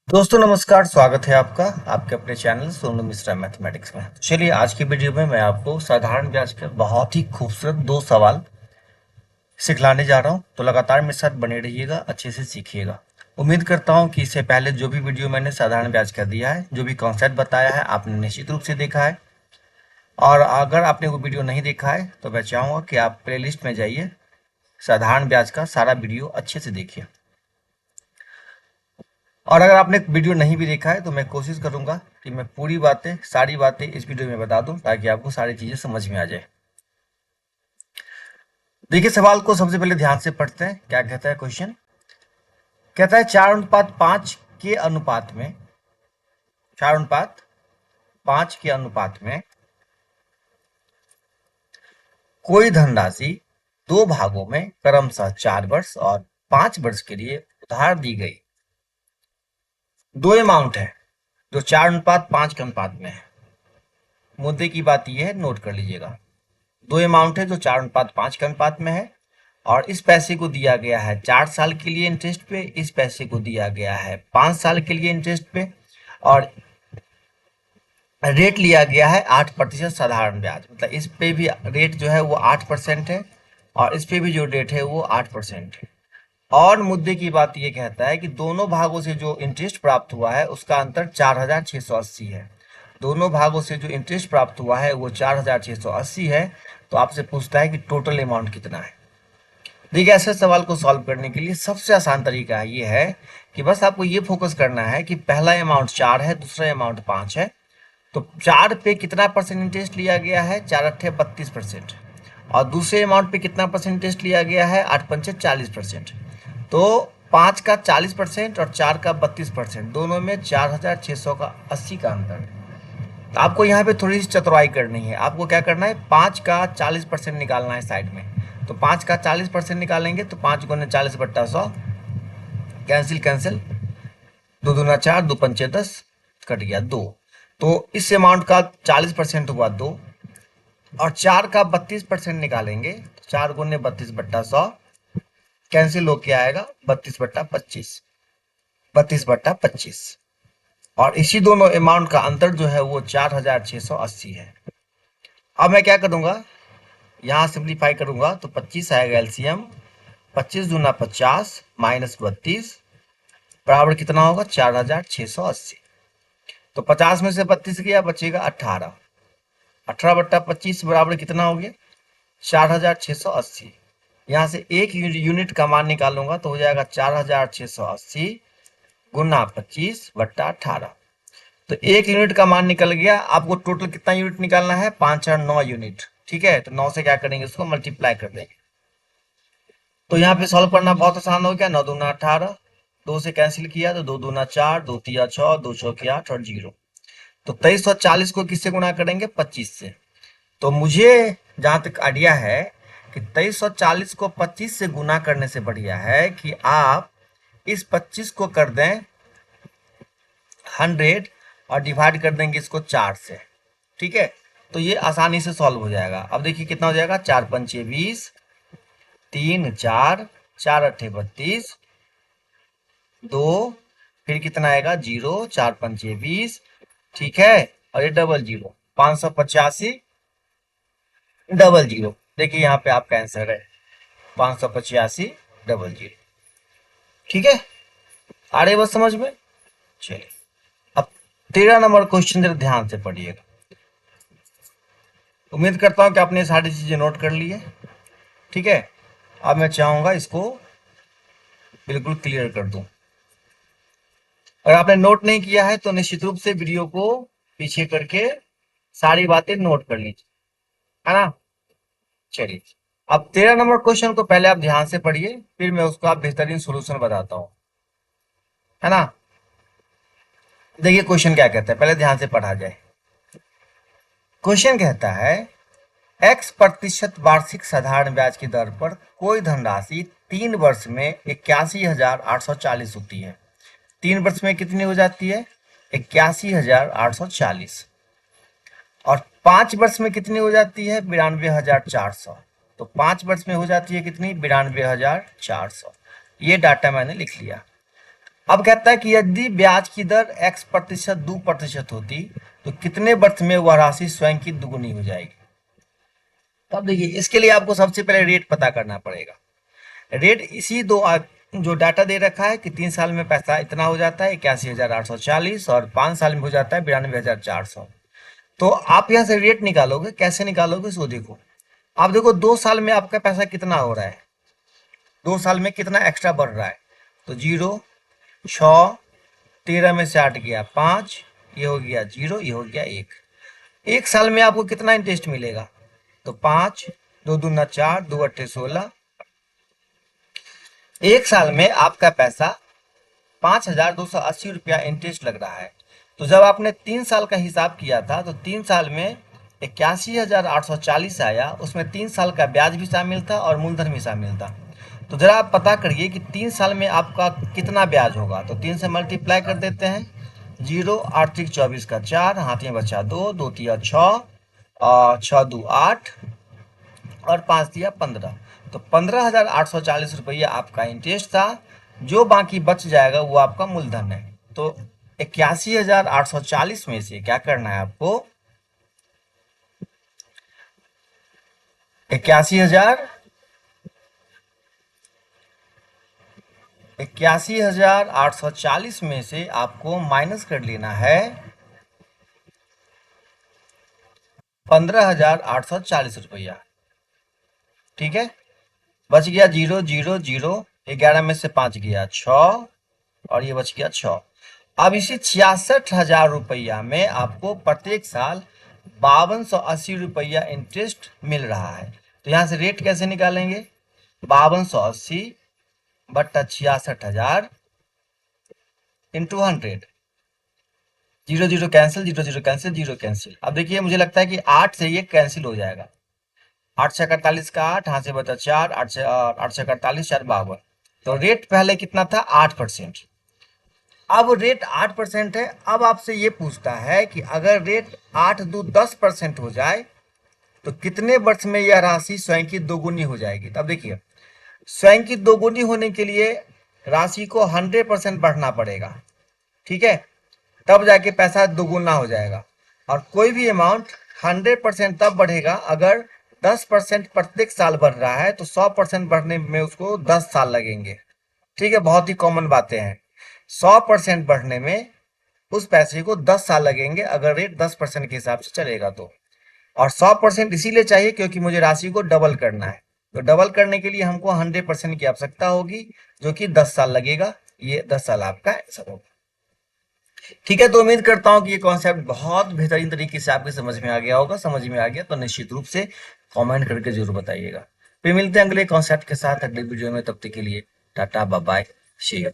दोस्तों नमस्कार, स्वागत है आपका आपके अपने चैनल सोनू मिश्रा मैथमेटिक्स में। चलिए आज की वीडियो में मैं आपको साधारण ब्याज के बहुत ही खूबसूरत दो सवाल सिखलाने जा रहा हूं, तो लगातार मेरे साथ बने रहिएगा, अच्छे से सीखिएगा। उम्मीद करता हूं कि इससे पहले जो भी वीडियो मैंने साधारण ब्याज का दिया है, जो भी कॉन्सेप्ट बताया है, आपने निश्चित रूप से देखा है। और अगर आपने वो वीडियो नहीं देखा है तो मैं चाहूँगा कि आप प्लेलिस्ट में जाइए, साधारण ब्याज का सारा वीडियो अच्छे से देखिए। और अगर आपने वीडियो नहीं भी देखा है तो मैं कोशिश करूंगा कि मैं पूरी बातें सारी बातें इस वीडियो में बता दूं, ताकि आपको सारी चीजें समझ में आ जाए। देखिए सवाल को सबसे पहले ध्यान से पढ़ते हैं। क्या कहता है क्वेश्चन? कहता है 4:5 के अनुपात में 4:5 के अनुपात में कोई धनराशि दो भागों में क्रमशः 4 वर्ष और 5 वर्ष के लिए उधार दी गई। दो अमाउंट है जो 4:5 के अनुपात में है। मुद्दे की बात यह है, नोट कर लीजिएगा। दो अमाउंट है जो 4:5 के अनुपात में है, और इस पैसे को दिया गया है 4 साल के लिए इंटरेस्ट पे, इस पैसे को दिया गया है 5 साल के लिए इंटरेस्ट पे, और रेट लिया गया है 8% साधारण ब्याज। मतलब इस पे भी रेट जो है वो 8% है, और इस पे भी जो रेट है वो 8% है। और मुद्दे की बात ये कहता है कि दोनों भागों से जो इंटरेस्ट प्राप्त हुआ है उसका अंतर 4,680 है। दोनों भागों से जो इंटरेस्ट प्राप्त हुआ है वो 4,680 है। तो आपसे पूछता है कि टोटल अमाउंट कितना है। देखिए ऐसे सवाल को सॉल्व करने के लिए सबसे आसान तरीका ये है कि बस आपको ये फोकस करना है कि पहला अमाउंट 4 है, दूसरा अमाउंट 5 है। तो 4 पे कितना परसेंट इंटरेस्ट लिया गया है? 4×8 32%। और दूसरे अमाउंट पे कितना परसेंट इंटरेस्ट लिया गया है? 8×5 40%। तो 5 का 40% और 4 का 32%, दोनों में 4,680 का अंतर है। तो आपको यहाँ पे थोड़ी सी चतुराई करनी है। आपको क्या करना है? 5 का 40% निकालना है साइड में। तो 5 का 40% निकालेंगे तो 5×40/100, कैंसिल कैंसिल, 2×2 = 4, 2×5 = 10, कट गया 2। तो इस अमाउंट का 40% हुआ 2, और 4 का 32% निकालेंगे, 4×32/100, कैंसिल होके आएगा 32/25, 32/25। और इसी दोनों अमाउंट का अंतर जो है वो 4,680 है। अब मैं क्या करूंगा, यहाँ सिंप्लीफाई करूंगा तो 25 आएगा एलसीएम। 25×50 - 32 बराबर कितना होगा? 4,680। तो 50 में से 32 गया, बचेगा 18। 18/25 बराबर कितना हो गया? 4,680। यहाँ से एक यूनिट का मान निकालूंगा तो हो जाएगा 4,680 गुना 25/18। तो एक यूनिट का मान निकल गया। आपको टोटल कितना यूनिट निकालना है? 5 और 9 यूनिट। ठीक है, तो 9 से क्या करेंगे? उसको मल्टीप्लाई कर देंगे। तो यहाँ पे सॉल्व करना बहुत आसान हो गया। 9×2 = 18, 2 से कैंसिल किया तो 2×2 = 4, 2×3 = 6, 2×4 = 8 और 0। तो 2340 को किससे गुणा करेंगे? 25 से। तो मुझे जहां तक आइडिया है कि 2340 को 25 से गुना करने से बढ़िया है कि आप इस 25 को कर दें 100 और डिवाइड कर देंगे इसको 4 से। ठीक है, तो ये आसानी से सॉल्व हो जाएगा। अब देखिए कितना हो जाएगा? 4×5 = 20, 3 4, 4×8 32, 2, फिर कितना आएगा? 0, 4×5 = 20। ठीक है, और ये डबल 0, 585 डबल 0। देखिए यहाँ पे आपका आंसर है 585 डबल 0। ठीक है, आ रही बात समझ में? चलिए अब 13 नंबर क्वेश्चन जरा ध्यान से पढ़िएगा। उम्मीद करता हूं कि आपने सारी चीजें नोट कर ली है। ठीक है, अब मैं चाहूंगा इसको बिल्कुल क्लियर कर दूं। अगर आपने नोट नहीं किया है तो निश्चित रूप से वीडियो को पीछे करके सारी बातें नोट कर लीजिए, है ना। चलिए अब 13 नंबर क्वेश्चन को पहले आप ध्यान से पढ़िए, फिर मैं उसका बेहतरीन सोल्यूशन बताता हूं, है ना। देखिए क्वेश्चन क्या कहता है, पहले ध्यान से पढ़ा जाए। क्वेश्चन कहता है x% वार्षिक साधारण ब्याज की दर पर कोई धनराशि 3 वर्ष में 81,840 होती है। 3 वर्ष में कितनी हो जाती है? 81,840। और 5 वर्ष में कितनी हो जाती है? 92,400। तो 5 वर्ष में हो जाती है कितनी? 92,400। ये डाटा मैंने लिख लिया। अब कहता है कि यदि ब्याज की दर x% 2% होती तो कितने वर्ष में वह राशि स्वयं की दुगुनी हो जाएगी। तब देखिए, इसके लिए आपको सबसे पहले रेट पता करना पड़ेगा। रेट इसी जो डाटा दे रखा है कि 3 साल में पैसा इतना हो जाता है 81,840 और 5 साल में हो जाता है 92,400। तो आप यहाँ से रेट निकालोगे, कैसे निकालोगे इसको देखो। आप देखो 2 साल में आपका पैसा कितना हो रहा है, 2 साल में कितना एक्स्ट्रा बढ़ रहा है। तो 0, 6, 13 में से 8 गया 5, ये हो गया 0, ये हो गया 1। 1 साल में आपको कितना इंटरेस्ट मिलेगा, तो 5, 2 दूना 4, 2 अट्ठे 16। 1 साल में आपका पैसा 5,280 रुपया इंटरेस्ट लग रहा है। तो जब आपने 3 साल का हिसाब किया था तो 3 साल में 81,840 आया, उसमें 3 साल का ब्याज भी शामिल था और मूलधन भी शामिल था। तो जरा आप पता करिए कि 3 साल में आपका कितना ब्याज होगा। तो 3 से मल्टीप्लाई कर देते हैं, 0, 8 त्रिक 24 का 4, हाथ में बचा 2, 2 तिया 6 और 6 2 8 और 5 दिया 15। तो 15,840 रुपया आपका इंटरेस्ट था। जो बाकी बच जाएगा वो आपका मूलधन है। तो 81,840 में से क्या करना है आपको, 81,840 में से आपको माइनस कर लेना है 15,840 रुपया। ठीक है, बच गया 0 0 0, 11 में से 5 गया 6 और ये बच गया 6। अब इसी 66,000 रुपया में आपको प्रत्येक साल 5280 रुपया इंटरेस्ट मिल रहा है। तो यहाँ से रेट कैसे निकालेंगे, 5280 बट्टा 66,000 इंटू 100। 0 0 cancel, 0 0 cancel, 0 cancel. अब देखिए मुझे लगता है कि 8 से ये कैंसिल हो जाएगा। 8 से 48 का 8, यहाँ से बचा 4, 8 से 48, 4 52। तो रेट पहले कितना था, 8%। अब रेट 8% है। अब आपसे ये पूछता है कि अगर रेट 8 दू 10% हो जाए तो कितने वर्ष में यह राशि स्वयं की दोगुनी हो जाएगी। तब देखिए, स्वयं की दोगुनी होने के लिए राशि को 100% बढ़ना पड़ेगा। ठीक है, तब जाके पैसा दोगुना हो जाएगा। और कोई भी अमाउंट 100% तब बढ़ेगा अगर 10% प्रत्येक साल बढ़ रहा है, तो 100% बढ़ने में उसको 10 साल लगेंगे। ठीक है, बहुत ही कॉमन बातें हैं। 100% बढ़ने में उस पैसे को 10 साल लगेंगे अगर रेट 10% के हिसाब से चलेगा तो। और 100% इसीलिए चाहिए क्योंकि मुझे राशि को डबल करना है। तो डबल करने के लिए हमको 100% की आवश्यकता होगी, जो कि 10 साल लगेगा। ये 10 साल आपका आंसर होगा। ठीक है, तो उम्मीद करता हूं कि ये कॉन्सेप्ट बहुत बेहतरीन तरीके से आपके समझ में आ गया होगा। समझ में आ गया तो निश्चित रूप से कमेंट करके जरूर बताइएगा। फिर मिलते हैं अगले कॉन्सेप्ट के साथ अगले वीडियो में। तब तक के लिए tata bye bye, see you.